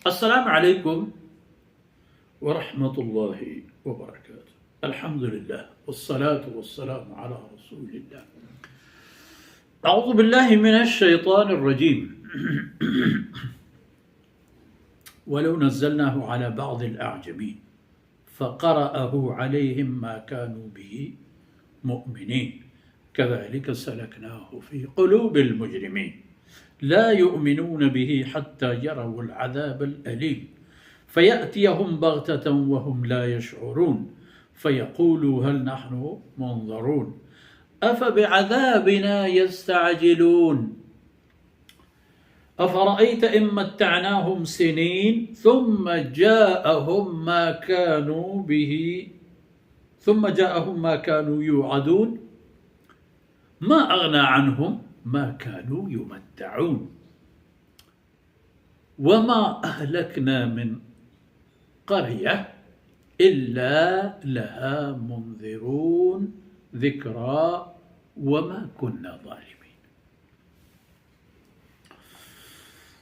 السلام عليكم ورحمة الله وبركاته. الحمد لله والصلاة والسلام على رسول الله. أعوذ بالله من الشيطان الرجيم. ولو نزلناه على بعض الأعجمين فقرأه عليهم ما كانوا به مؤمنين كذلك سلكناه في قلوب المجرمين لا يؤمنون به حتى يروا العذاب الأليم فيأتيهم بغتة وهم لا يشعرون فيقولوا هل نحن منظرون أفبعذابنا يستعجلون أفرأيت إن متعناهم سنين ثم جاءهم ما كانوا يوعدون ما أغنى عنهم ما كانوا يمتعون وما أهلكنا من قرية إلا لها منذرون ذكرى وما كنا ظالمين.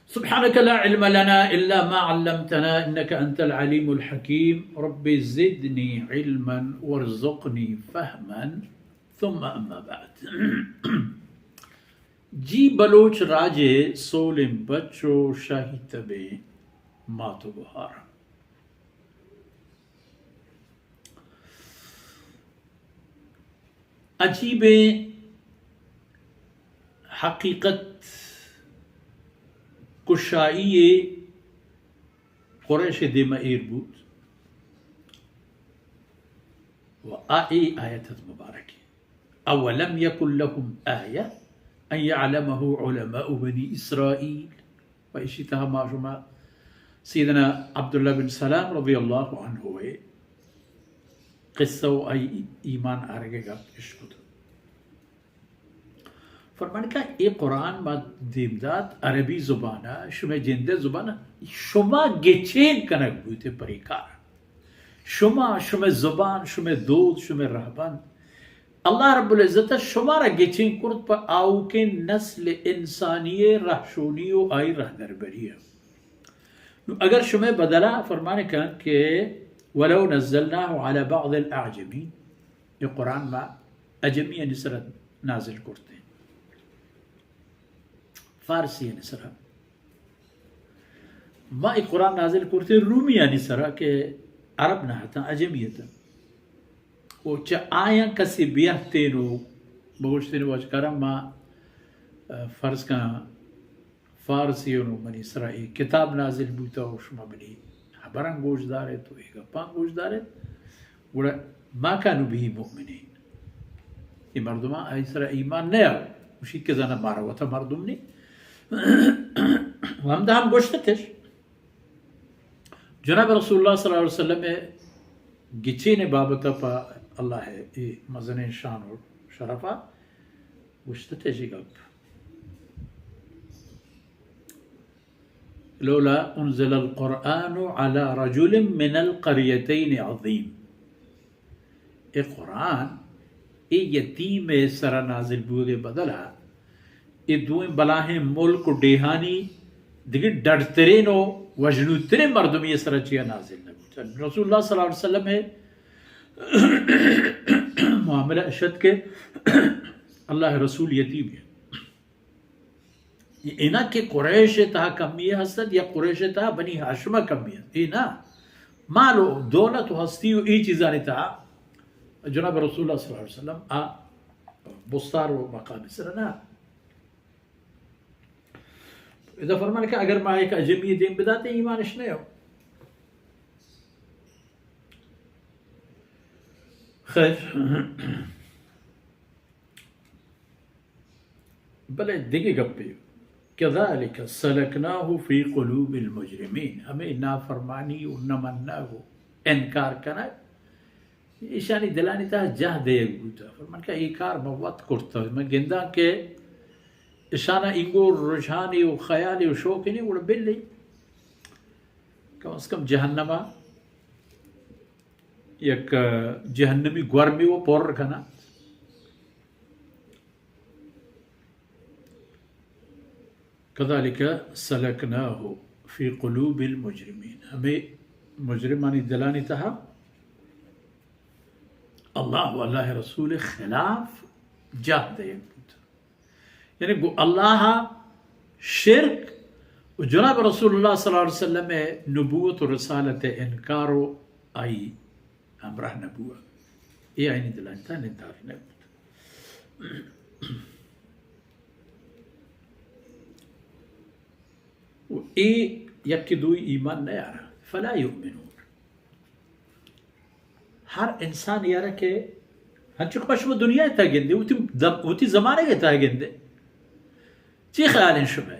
سبحانك لا علم لنا إلا ما علمتنا إنك أنت العليم الحكيم. رب زدني علما وارزقني فهما ثم أما بعد. جی بلوچ راجے سولم بچو شاہی تبے ماتو بہار. عجیب حقیقت کشائی قریش دم ایر بود و آئی آیت مبارک اولم یکن لهم آیہ ان يعلمه علماء بني اسرائیل. و اسی طرح معشومہ سیدنا عبداللہ بن سلام رضی اللہ عنہ ہوئے قصہ و ایمان آرگے گا اشکت فرمان کا ای قرآن ما دیمداد عربی زبانہ شما جندے زبانہ شما گچین کنک بوتے پریکار شما زبان شما دود شما رہبان اللہ رب العزت شما را گچین کرد پا آو کے نسل انسانی رہشونی و آئی رہ دربری ہے. اگر شما بدلا فرمانے کا کہ ولو نزلناه على بعض الاعجمین یہ قرآن ما اجمی نصرت نازل کرتے ہیں فارسی نصرت ما یہ قرآن نازل کرتے رومی نصرت کہ عرب نہ تھا اجمیت وہ چا آیا کسی بیہتینو بگوشتینو وچکارم ما فرض کا فارسیونو من اسرائیل کتاب نازل بوتا و شما بنی بران گوش داره تو ایگا پان گوش داره گوڑا ما کانو به مؤمنین این مردم ها ایسر ایمان نیا مشید که زنه ماروتا مردم نی و هم ده هم گوشتتش جناب رسول الله صلی اللہ علیہ وسلم گچین بابتا پا اللہ ہے مزن شان و شرفا گوشتتش ایگا لولا انزل القرآن على رجل من القريتين عظيم. یہ قرآن یہ یتیم سرا نازل بودے بدلا یہ دوئیں بلاہیں ملک و ڈیہانی دیکھیں ڈرترین و وجنوترین مردم یہ سرا چیا نازل نبوتا. رسول اللہ صلی اللہ علیہ وسلم ہے معاملہ اشد کے اللہ رسول یتیم ہے اینا کہ قریش تا کمیہ ہستد یا قریش تا بنی ہاشمہ کمیہ اینا مالو دولت و ہستی و ای چیزانی تا جناب رسول اللہ صلی اللہ علیہ وسلم بستار و مقام سرنا. اذا فرمانے کہ اگر ما ایک اجمی دین بداتے ایمانش نہیں ہو. خیر بلے دیکھے گپے كذلك سلكناه في قلوب المجرمين. ہمیں نافرمانی و نمنا و انکار کرنا ایشانی دلانی تا جہ دے گوتا فرمان کا یہ کار موت کرتا ہے میں گندہ کے ایشانا انگو رجحانی و خیالی و شوقی نہیں وڑا بلی کم از کم جہنمہ یک جہنمی گورمی و پور رکھنا كذلك سلكناه فی قلوب المجرمین، ہمیں مجرمانی دلانی تہا اللہ و اللہ رسول خلاف جاه ديك بود. يعني الله شرك وجناب رسول الله صلى الله عليه وسلم نبوة ورسالة إنكاره أي أمره نبوة إيه عيني دلانتان الدار نبوة. وإيه يكدوا إيمان نيارا فلا يؤمنون. ہر انسان یارا کہ ہنچک پشم دنیا تا گندے وتی زمانے کے تا گندے چی خیال شما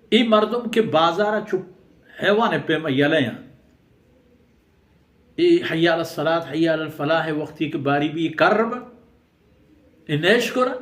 ای مردم کے بازار چپ حیوان پیما یلیاں ای حی علی الصلاة حی علی الفلاح وقتی کے باری بھی کرب انیش کرا